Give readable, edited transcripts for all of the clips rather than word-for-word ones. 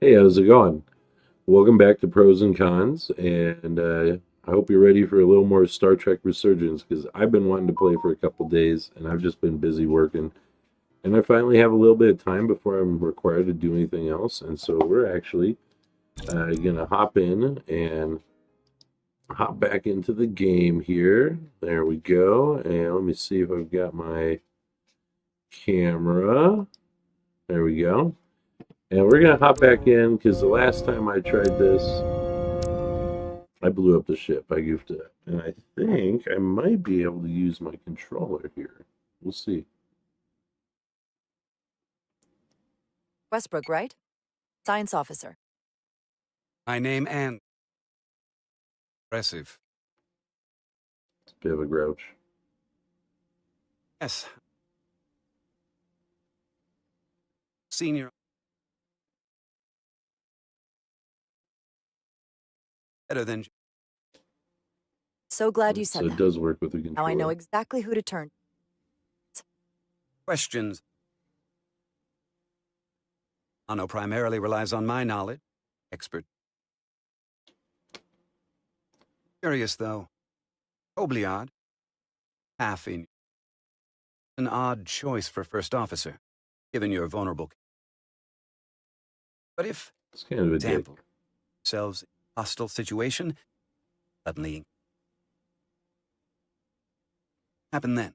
Hey, how's it going? Welcome back to Pros and Cons, and I hope you're ready for a little more Star Trek Resurgence because I've been wanting to play for a couple days, and I've just been busy working, and I finally have a little bit of time before I'm required to do anything else, and so we're actually gonna hop in and hop back into the game here. There we go, and let me see if I've got my camera. There we go. And we're going to hop back in because the last time I tried this, I blew up the ship. I goofed it. And I think I might be able to use my controller here. We'll see. Westbrook, right? Science officer. My name and impressive. It's a bit of a grouch. Yes. Senior. Better than So glad you So said it that. does work with the Now controller. I know exactly who to turn. questions. Ano primarily relies on my knowledge, expert. Curious though. Obliad, half in. An odd choice for first officer, given your vulnerable. But if, It's kind of a dick. example, yourselves in a hostile situation, suddenly happen then.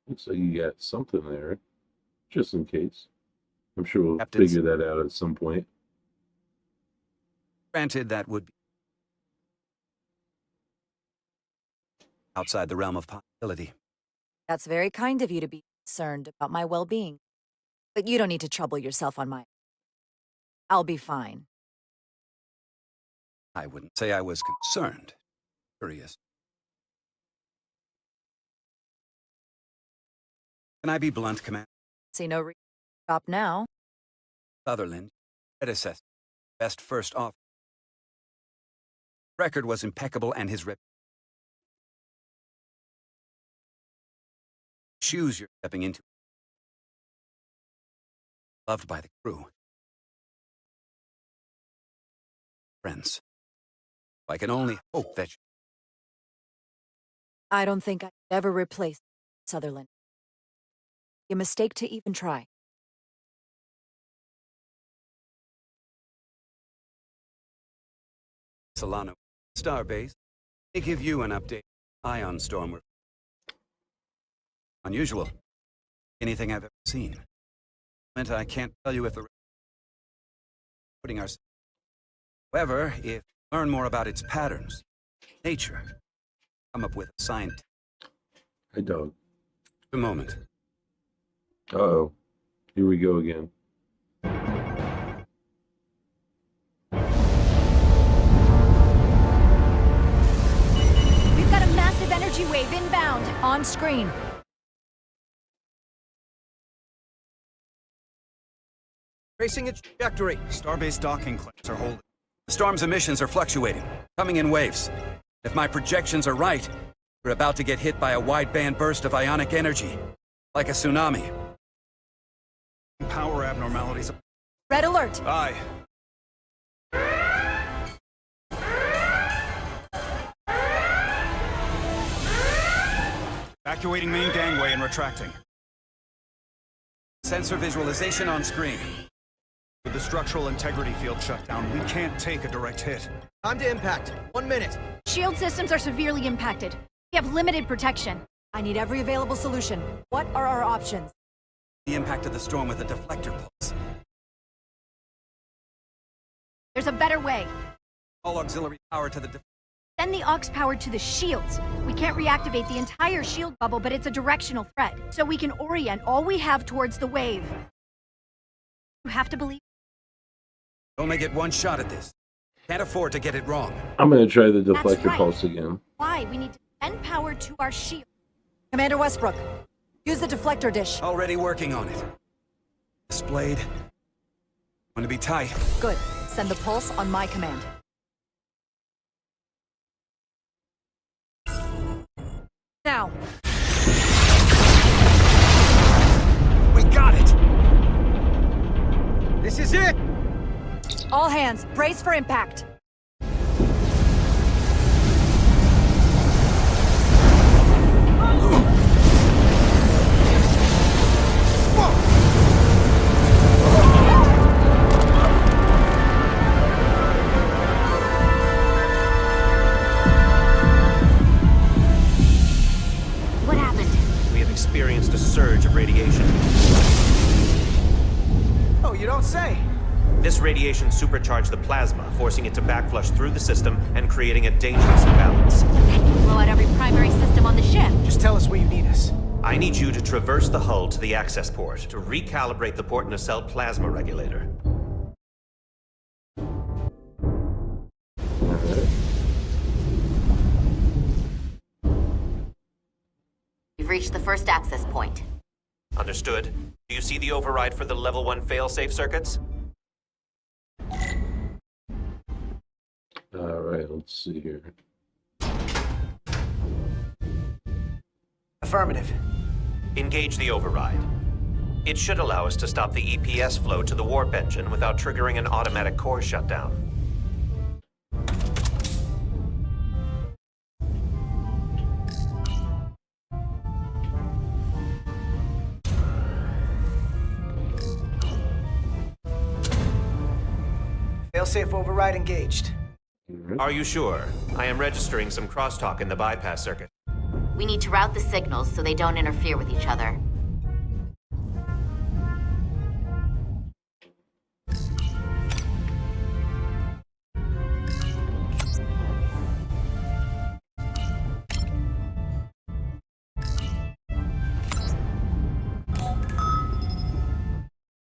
Looks like you got something there, just in case. I'm sure we'll Captain's- figure that out at some point. Granted, that would be outside the realm of possibility. That's very kind of you to be concerned about my well-being. But you don't need to trouble yourself on my... I'll be fine. I wouldn't say I was concerned. Curious. Can I be blunt, Commander? See no reason to stop now. Sutherland, predecessor, best first officer. Record was impeccable and his shoes you're stepping into. Loved by the crew. Friends. I can only hope that I don't think I could ever replace Sutherland. A mistake to even try. Solano, Starbase, they give you an update. Ion storm were unusual. Anything I've ever seen. Meant I can't tell you if the putting our. However, if you learn more about its patterns, nature, come up with a science. Hey, dog. A moment. Uh-oh. Here we go again. We've got a massive energy wave inbound. On screen. Tracing its trajectory. Starbase docking clamps are holding. The storm's emissions are fluctuating, coming in waves. If my projections are right, we're about to get hit by a wideband burst of ionic energy, like a tsunami. Power abnormalities. Red alert. Aye. Evacuating main gangway and retracting. Sensor visualization on screen. With the structural integrity field shut down, we can't take a direct hit. Time to impact. 1 minute. Shield systems are severely impacted. We have limited protection. I need every available solution. What are our options? The impact of the storm with a deflector pulse. There's a better way. All auxiliary power to the Send the aux power to the shields. We can't reactivate the entire shield bubble, but it's a directional threat, so we can orient all we have towards the wave. You have to believe. Only get one shot at this. Can't afford to get it wrong. I'm going to try the That's deflector right. pulse again. Why? We need to send power to our shield. Commander Westbrook, use the deflector dish. Already working on it. Displayed. Want to be tight. Good. Send the pulse on my command. Now. We got it! This is it! All hands, brace for impact. What happened? We have experienced a surge of radiation. Oh, you don't say. This radiation supercharged the plasma, forcing it to backflush through the system and creating a dangerous imbalance. Blow out every primary system on the ship. Just tell us where you need us. I need you to traverse the hull to the access port to recalibrate the port nacelle plasma regulator. Alright. You've reached the first access point. Understood. Do you see the override for the level 1 failsafe circuits? Alright, let's see here. Affirmative. Engage the override. It should allow us to stop the EPS flow to the warp engine without triggering an automatic core shutdown. Failsafe override engaged. Are you sure? I am registering some crosstalk in the bypass circuit. We need to route the signals so they don't interfere with each other.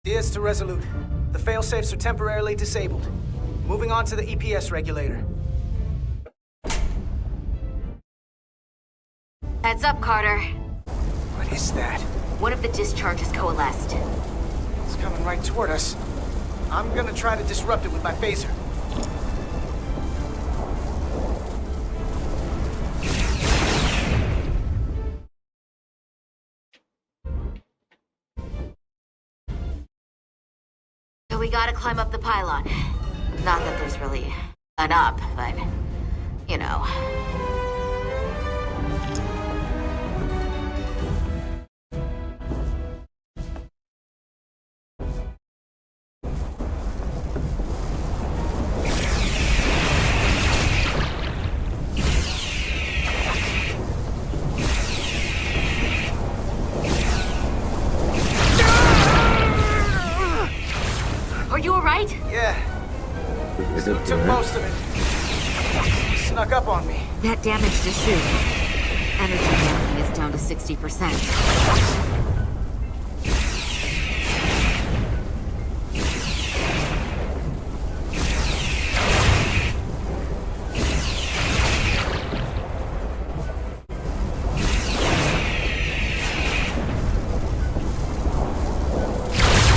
Diaz to Resolute. The failsafes are temporarily disabled. Moving on to the EPS regulator. Heads up, Carter. What is that? One of the discharges coalesced. It's coming right toward us. I'm gonna try to disrupt it with my phaser. So we gotta climb up the pylon. Not that there's really an up, but, you know. Are you alright? Yeah, Is it took there? most of it. Snuck up on me. That damaged the suit. Energy handling is down to 60%.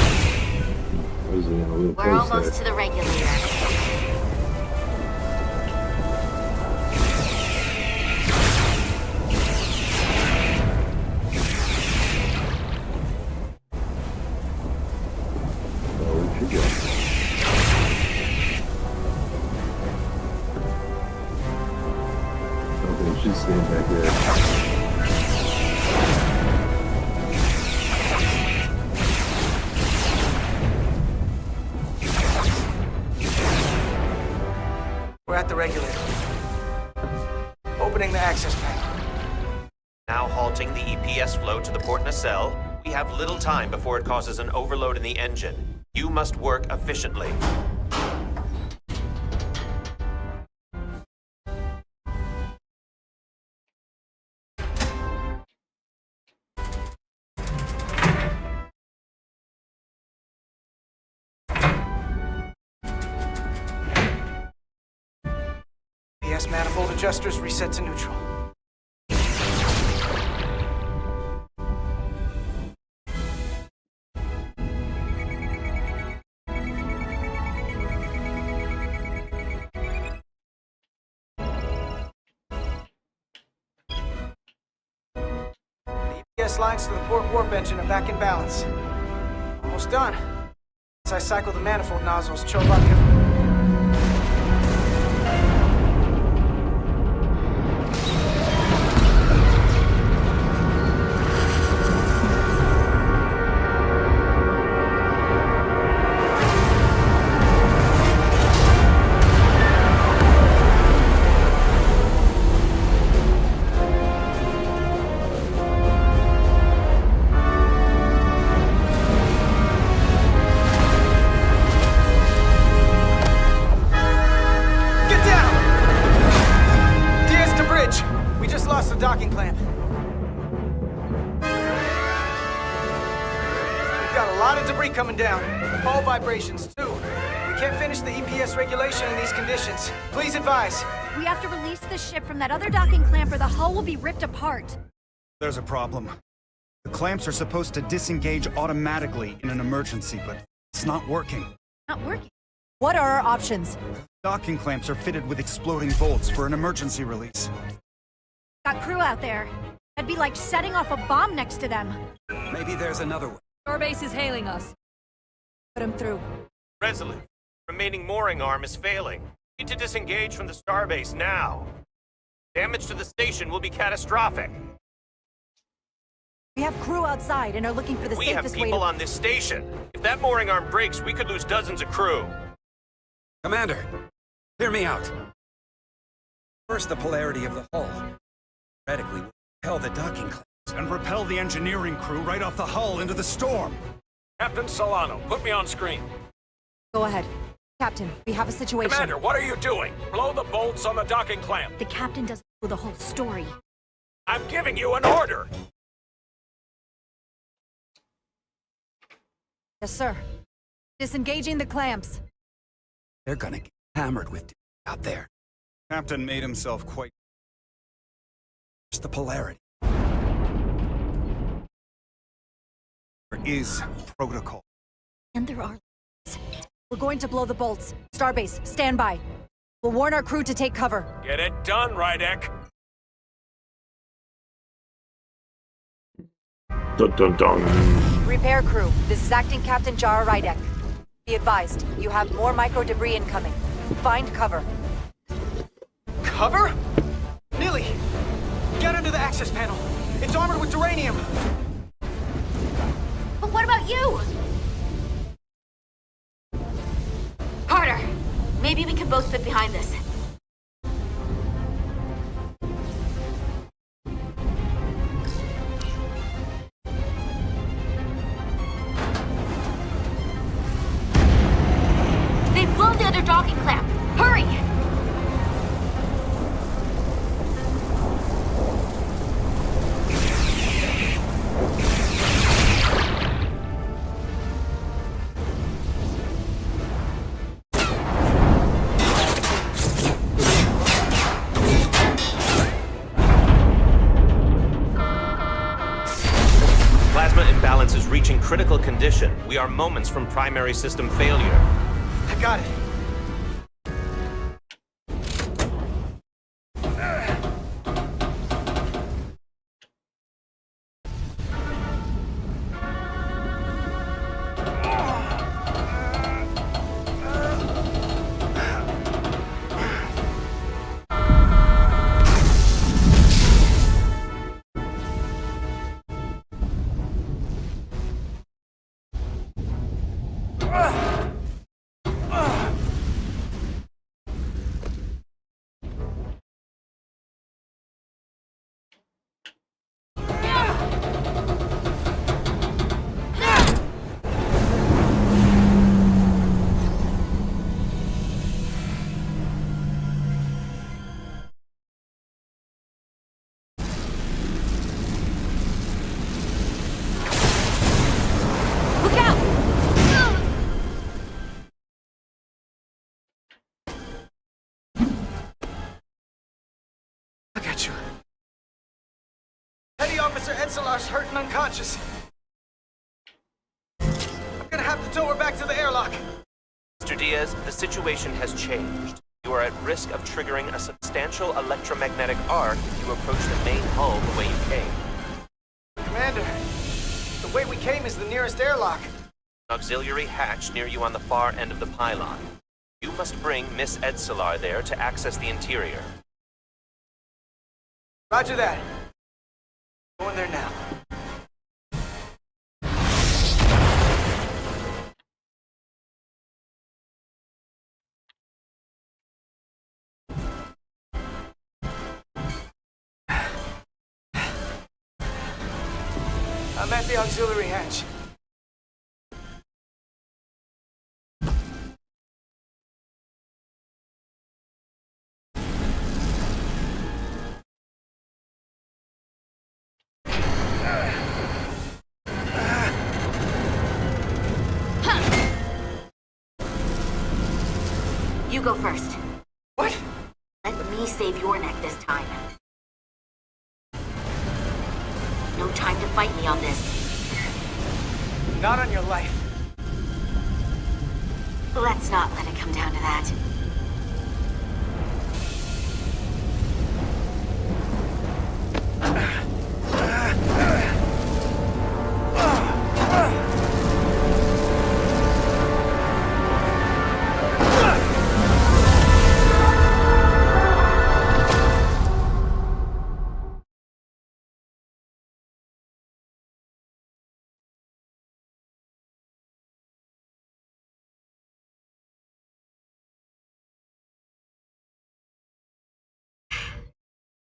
I was getting a little We're close almost there. to the regulator. Oh, where'd she go? Okay, she's staying back there. We're at the regulator. Opening the access panel. Now halting the EPS flow to the port nacelle. We have little time before it causes an overload in the engine. You must work efficiently. PS manifold adjusters reset to neutral. The EPS lines to the port warp engine are back in balance. Almost done. As I cycle the manifold nozzles, choke on the... docking clamp. We've got a lot of debris coming down. Hull vibrations, too. We can't finish the EPS regulation in these conditions. Please advise. We have to release the ship from that other docking clamp or the hull will be ripped apart. There's a problem. The clamps are supposed to disengage automatically in an emergency, but it's not working. Not working. What are our options? Docking clamps are fitted with exploding bolts for an emergency release. Got crew out there. That'd be like setting off a bomb next to them. Maybe there's another way. Starbase is hailing us. Put him through. Resolute. Remaining mooring arm is failing. Need to disengage from the starbase now. Damage to the station will be catastrophic. We have crew outside and are looking for the We have safest way people to... on this station. If that mooring arm breaks, we could lose dozens of crew. Commander, hear me out. First, the polarity of the hull. Theoretically, will repel the docking clamps. And repel the engineering crew right off the hull into the storm. Captain Solano, put me on screen. Go ahead. Captain, we have a situation. Commander, what are you doing? Blow the bolts on the docking clamp. The captain doesn't know the whole story. I'm giving you an order. Yes, sir. Disengaging the clamps. They're gonna get hammered with out there. Captain made himself quite... It's the polarity. There is protocol. And there are... We're going to blow the bolts. Starbase, stand by. We'll warn our crew to take cover. Get it done, Rydek. Dun dun dun. Repair crew, this is Acting Captain Jara Rydek. Be advised, you have more micro-debris incoming. Find cover. Cover? Nilly! Get under the access panel. It's armored with duranium. But what about you? Carter, maybe we can both fit behind this. They've blown the other docking clamp. Hurry! Plasma imbalance is reaching critical condition. We are moments from primary system failure. I got it. I got you. Petty Officer Etzelar's hurt and unconscious. I'm gonna have to tow her back to the airlock. Mr. Diaz, the situation has changed. You are at risk of triggering a substantial electromagnetic arc if you approach the main hull the way you came. Commander, the way we came is the nearest airlock. Auxiliary hatch near you on the far end of the pylon. You must bring Miss Edsolar there to access the interior. Roger that. Going there now. I'm at the auxiliary hatch. You go first. What? Let me save your neck this time. No time to fight me on this. Not on your life. Let's not let it come down to that.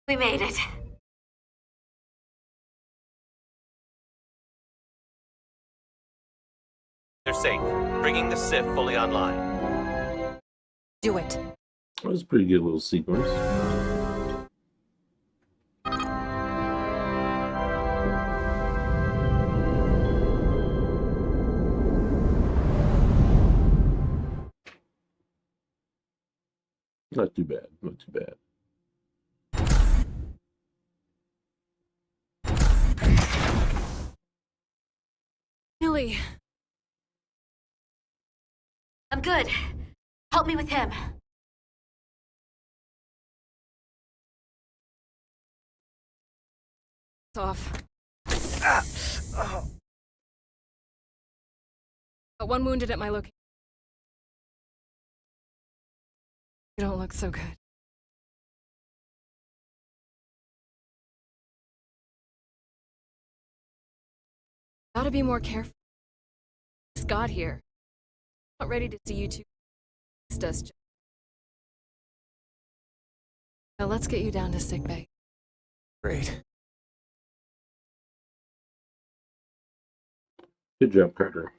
We made it. They're safe, bringing the SIF fully online. Do it. That was a pretty good little sequence. Not too bad. Not too bad. Billy. I'm good. Help me with him. It's off. Got one wounded at my location. You don't look so good. Gotta be more careful. Just got here. Not ready to see you two. Us. Now let's get you down to sickbay. Great. Good job, Carter.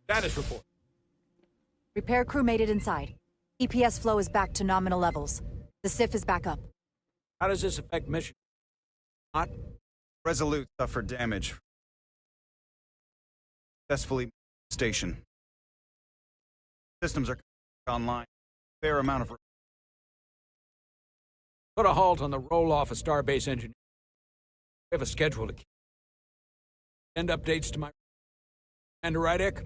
Status report. Repair crew made it inside. EPS flow is back to nominal levels. The SIF is back up. How does this affect mission? Not Resolute suffered damage. Successfully station. Systems are online. Fair amount of. put a halt on the roll-off of Starbase engineering. We have a schedule to keep. Send updates to my... Commander Rydek?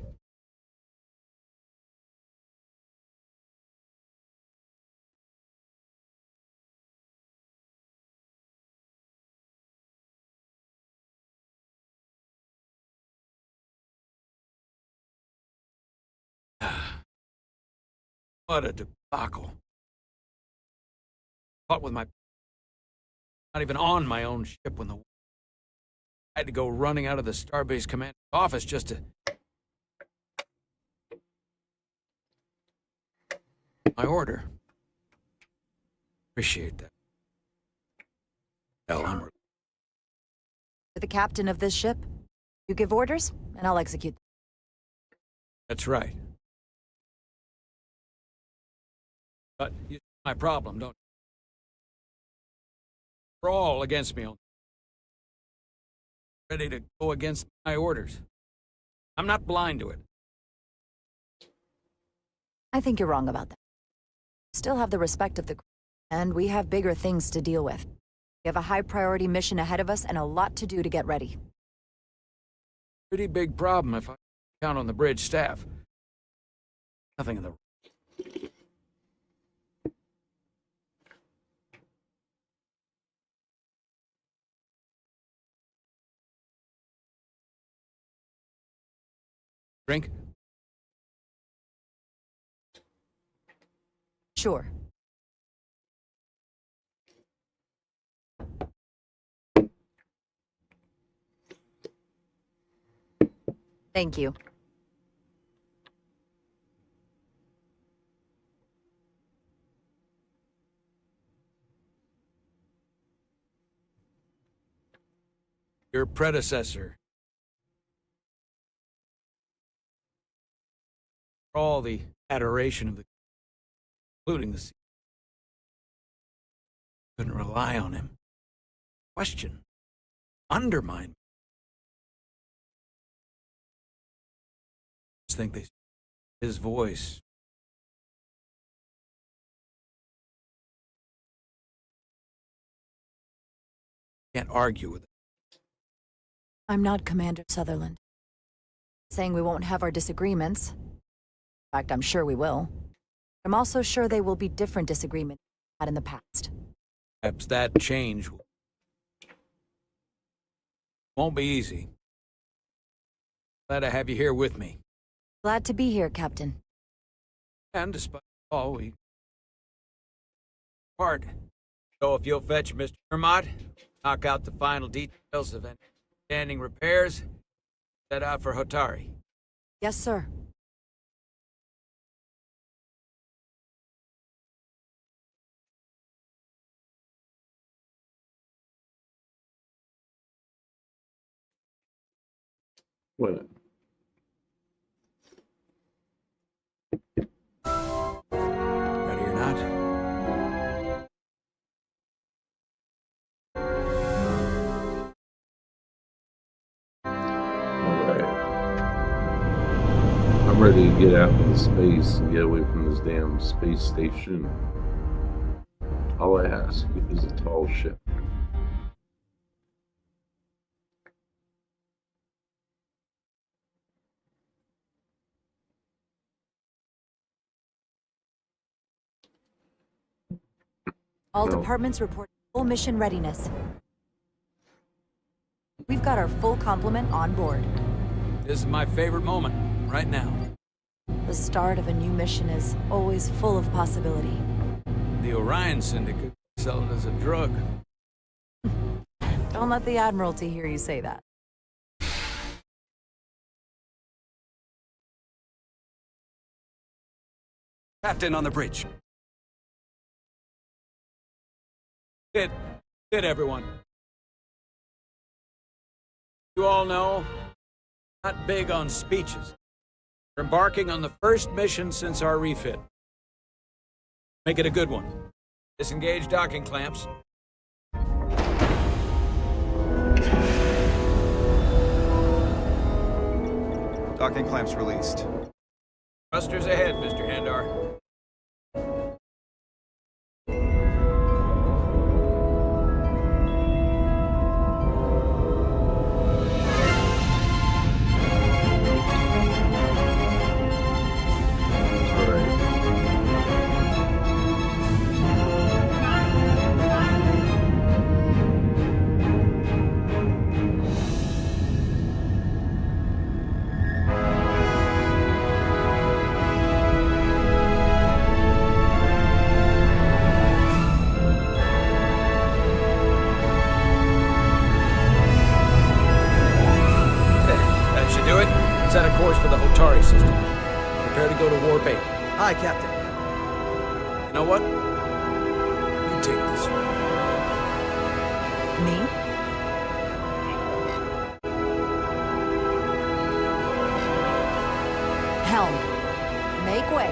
What a debacle. Caught with my... Not even on my own ship when the... I had to go running out of the Starbase Command office just to... My order. Appreciate that. Hell, I'm... You're the captain of this ship. You give orders, and I'll execute. That's right. But you see my problem, don't you? You're all against me on... Ready to go against my orders. I'm not blind to it. I think you're wrong about that. Still have the respect of the crew, and we have bigger things to deal with. We have a high-priority mission ahead of us and a lot to do to get ready. Pretty big problem if I count on the bridge staff. Nothing in the... Drink? Sure. Thank you. Your predecessor. For all the adoration of the... including the sea. Couldn't rely on him. Question. Undermine. Just think they... his voice. Can't argue with it. I'm not Commander Sutherland. Saying we won't have our disagreements. In fact, I'm sure we will. I'm also sure they will be different disagreements we had in the past. Perhaps that change won't be easy. Glad to have you here with me. Glad to be here, Captain. And despite all, we part. So if you'll fetch Mr. Hermot, knock out the final details of any standing repairs, set out for Hotari. Yes, sir. What? Ready or not? Alright. I'm ready to get out into space and get away from this damn space station. All I ask is a tall ship. All No. departments report full mission readiness. We've got our full complement on board. This is my favorite moment, right now. The start of a new mission is always full of possibility. The Orion Syndicate sell it as a drug. Don't let the Admiralty hear you say that. Captain on the bridge. Good, everyone. You all know, not big on speeches. We're embarking on the first mission since our refit. Make it a good one. Disengage docking clamps. Docking clamps released. Thrusters ahead, Mr. Handar. Set a course for the Hotari system. Prepare to go to Warp 8. Hi, Captain. You know what? You take this one. Me? Helm. Make way.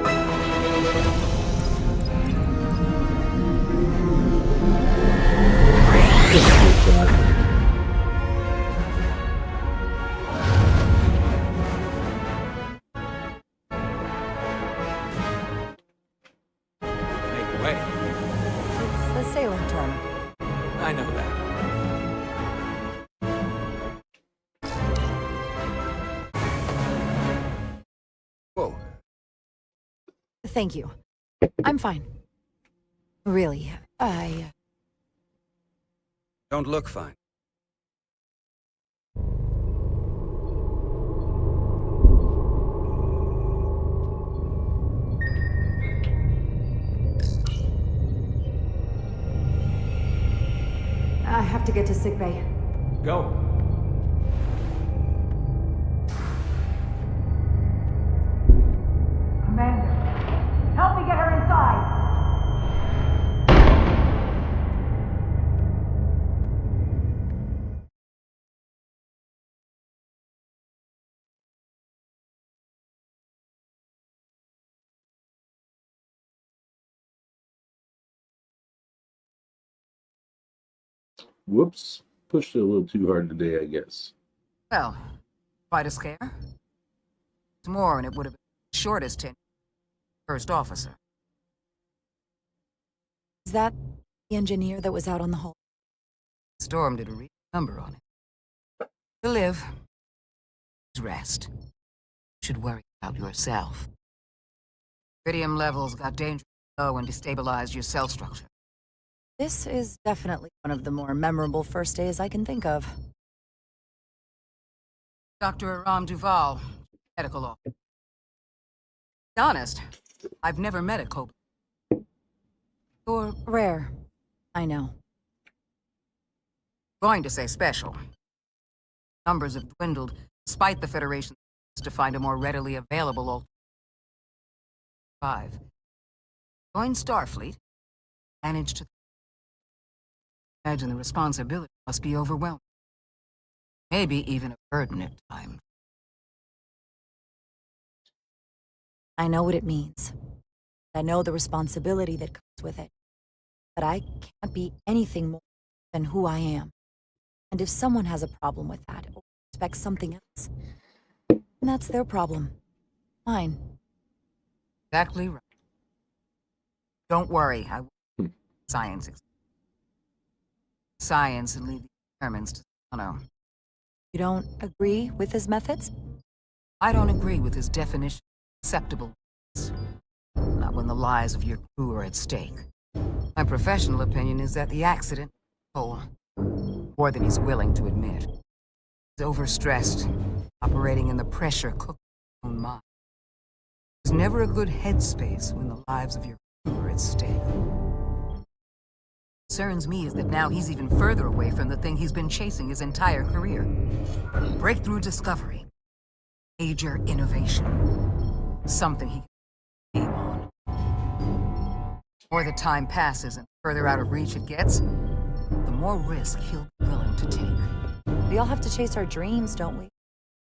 Make way. It's a sailing term. I know that. Whoa. Thank you. I'm fine. Really, I... Don't look fine. to get to sickbay. Go. Commander, help me get her inside! Whoops. Pushed it a little too hard today, I guess. Well, quite a scare. It's more, and it would have been the shortest tenure. First officer. Is that the engineer that was out on the hull? Storm did a real number on it. To live is rest. You should worry about yourself. Iridium levels got dangerously low and destabilized your cell structure. This is definitely one of the more memorable first days I can think of. Dr. Aram Duval, medical officer. To be honest, I've never met a Cobra. You're rare. I know. Going to say special. Numbers have dwindled, despite the Federation's efforts to find a more readily available alternative. 5. Joined Starfleet, managed to... Imagine the responsibility must be overwhelming. Maybe even a burden at times. I know what it means. I know the responsibility that comes with it. But I can't be anything more than who I am. And if someone has a problem with that, or expects something else, then that's their problem. Mine. Exactly right. Don't worry, I will. Science. Science and leave the experiments to Solano. You don't agree with his methods? I don't agree with his definition of acceptable risks. Not when the lives of your crew are at stake. My professional opinion is that the accident toll more than he's willing to admit. He's overstressed, operating in the pressure cooked in his own mind. There's never a good headspace when the lives of your crew are at stake. What concerns me is that now he's even further away from the thing he's been chasing his entire career. Breakthrough discovery. Major innovation. Something he can aim on. The more the time passes and the further out of reach it gets, the more risk he'll be willing to take. We all have to chase our dreams, don't we?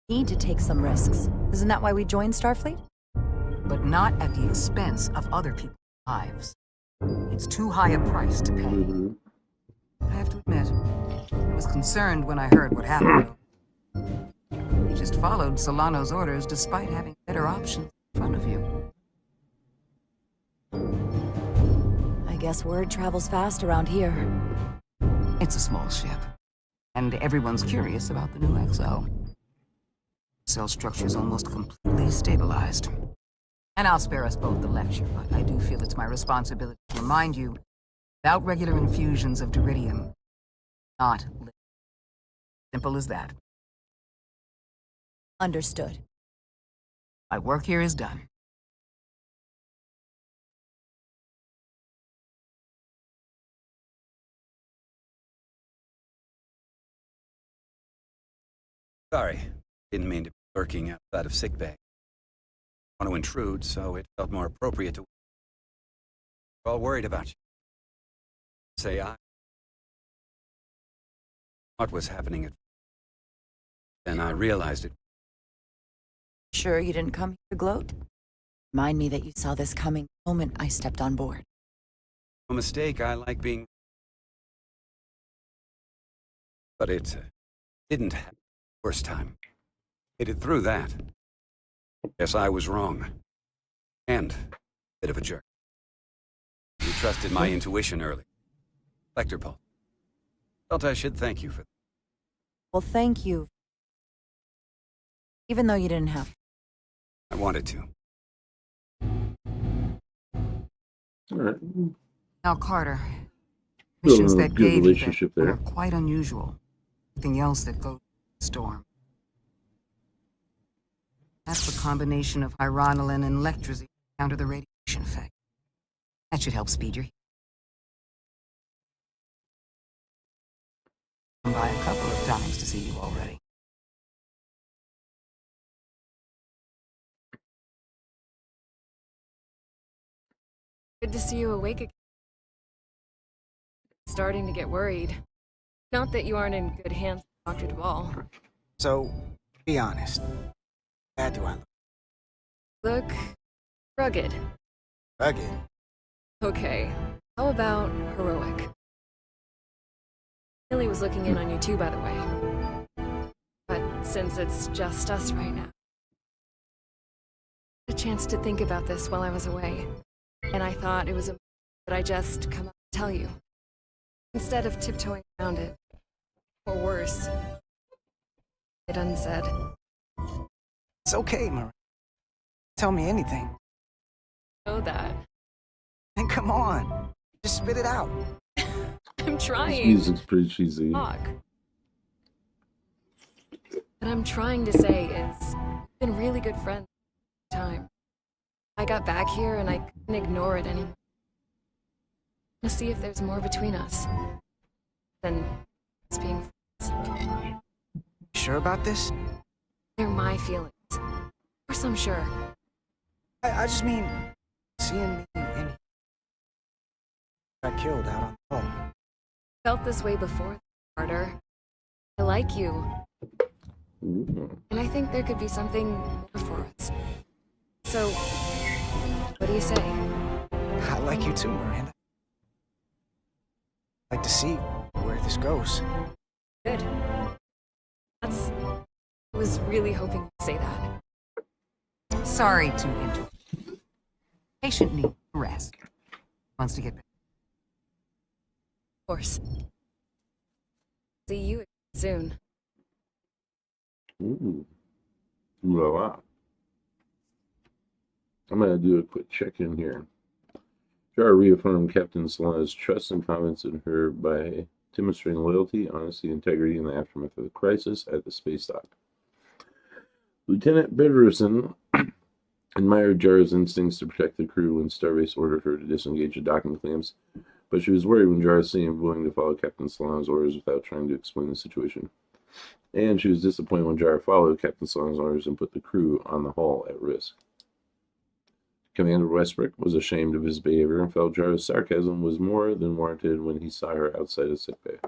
We need to take some risks. Isn't that why we joined Starfleet? But not at the expense of other people's lives. It's too high a price to pay. I have to admit, I was concerned when I heard what happened. You just followed Solano's orders despite having better options in front of you. I guess word travels fast around here. It's a small ship, and everyone's curious about the new XO. Cell structure's almost completely stabilized. And I'll spare us both the lecture, but I do feel it's my responsibility to remind you, without regular infusions of deridium, not live. Simple as that. Understood. My work here is done. Sorry, didn't mean to be lurking outside of sickbay. I want to intrude, so it felt more appropriate to... We're all worried about you. Say I... What was happening at... Then I realized it. Sure you didn't come here to gloat? Remind me that you saw this coming the moment I stepped on board. No mistake, I like being... But it didn't happen the first time. Made it through that. Yes, I was wrong. And a bit of a jerk. You trusted my intuition early. Lecter Paul. Felt I should thank you for that. Well, thank you. Even though you didn't have to. I wanted to. All right. Now, Carter, Still missions a that good gave you relationship that there. are quite unusual. Anything else that goes storm. That's the combination of hyronolin and lectrazine to counter the radiation effect. That should help speed your... by a couple of times to see you already. Good to see you awake again. Starting to get worried. Not that you aren't in good hands with Dr. Duvall. So, be honest. How bad do I look? Look rugged. Rugged. Okay, how about heroic? Billy was looking in on you too, by the way. But since it's just us right now, I had a chance to think about this while I was away, and I thought it was important that I just come up and tell you, instead of tiptoeing around it, or worse, it unsaid. It's okay, Maria. Tell me anything. Know that. And come on. Just spit it out. I'm This trying. music's pretty cheesy. Talk. What I'm trying to say is, we've been really good friends for time. I got back here and I couldn't ignore it anymore. To see if there's more between us than us being friends. Sure about this? They're my feelings. Of course I'm sure. I just mean, seeing me and got killed out on the hall. Felt this way before, Carter. I like you. Ooh. And I think there could be something more for us. So, what do you say? I like you too, Miranda. I'd like to see where this goes. Good. I was really hoping you'd say that. Sorry to interrupt. Patient needs rest. Wants to get back. Of course. See you soon. Ooh. Ooh la la. I'm going to do a quick check-in here. Jar reaffirmed Captain Solana's trust and confidence in her by demonstrating loyalty, honesty, and integrity in the aftermath of the crisis at the space dock. Lieutenant Bitterson admired Jar's instincts to protect the crew when Starbase ordered her to disengage the docking clamps, but she was worried when Jar seemed willing to follow Captain Solana's orders without trying to explain the situation. And she was disappointed when Jar followed Captain Solana's orders and put the crew on the hull at risk. Commander Westbrook was ashamed of his behavior and felt Jar's sarcasm was more than warranted when he saw her outside of sickbay.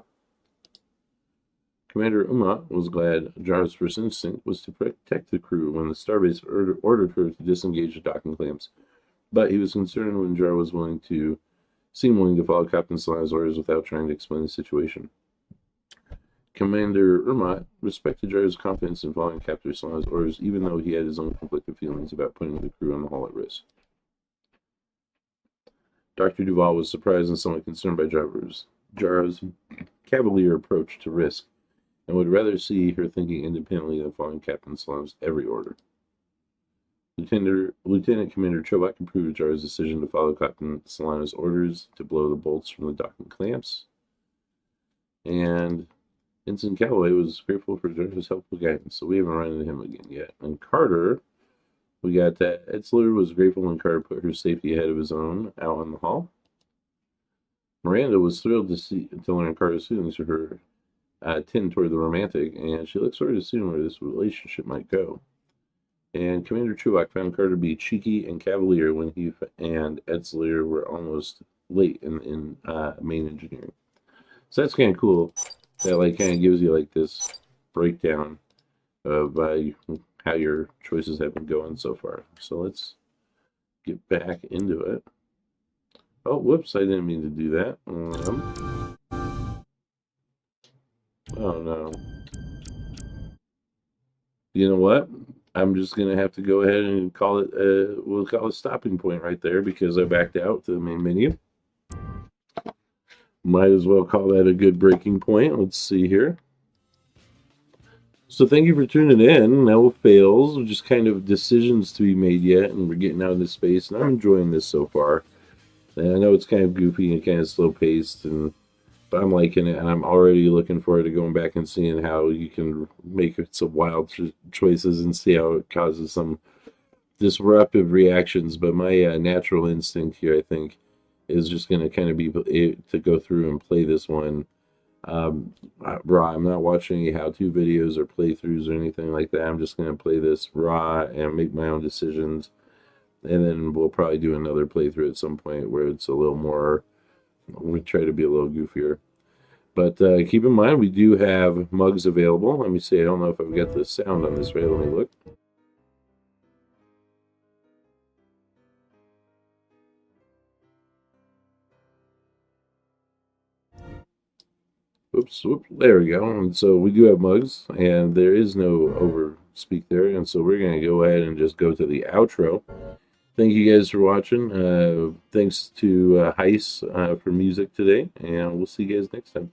Commander Umat was glad Jar's first instinct was to protect the crew when the Starbase ordered her to disengage the docking clamps, but he was concerned when Jar was willing to follow Captain Solana's orders without trying to explain the situation. Commander Umat respected Jar's confidence in following Captain Solana's orders, even though he had his own conflicted feelings about putting the crew on the hull at risk. Dr. Duvall was surprised and somewhat concerned by Jar's cavalier approach to risk, and would rather see her thinking independently than following Captain Solana's every order. Lieutenant Commander Chobak approved Jar's decision to follow Captain Solana's orders to blow the bolts from the docking clamps, and Ensign Calloway was grateful for Jar's helpful guidance, so we haven't run into him again yet. And Carter, we got that Etzler was grateful when Carter put her safety ahead of his own out on the hull. Miranda was thrilled to learn Carter's feelings for her tend toward the romantic, and she looked forward to seeing where this relationship might go. And Commander Chubak found Carter to be cheeky and cavalier when he and Etzler were almost late in main engineering. So that's kind of cool. That kind of gives you this breakdown of how your choices have been going so far. So let's get back into it. Oh, whoops! I didn't mean to do that. Oh no! You know what? I'm just gonna have to go ahead and call it. We'll call it a stopping point right there because I backed out to the main menu. Might as well call that a good breaking point. Let's see here. So thank you for tuning in. No fails, just kind of decisions to be made yet, and we're getting out into space, and I'm enjoying this so far. And I know it's kind of goofy and kind of slow paced, but I'm liking it, and I'm already looking forward to going back and seeing how you can make some wild choices and see how it causes some disruptive reactions. But my natural instinct here, I think, is just going to kind of be to go through and play this one Raw. I'm not watching any how-to videos or playthroughs or anything like that. I'm just going to play this raw and make my own decisions. And then we'll probably do another playthrough at some point where it's a little more, we try to be a little goofier. But keep in mind, we do have mugs available. Let me see. I don't know if I've got the sound on this right. Let me look. Oops, whoops, there we go. And so we do have mugs, and there is no overspeak there. And so we're going to go ahead and just go to the outro. Thank you guys for watching. Thanks to Heis for music today, and we'll see you guys next time.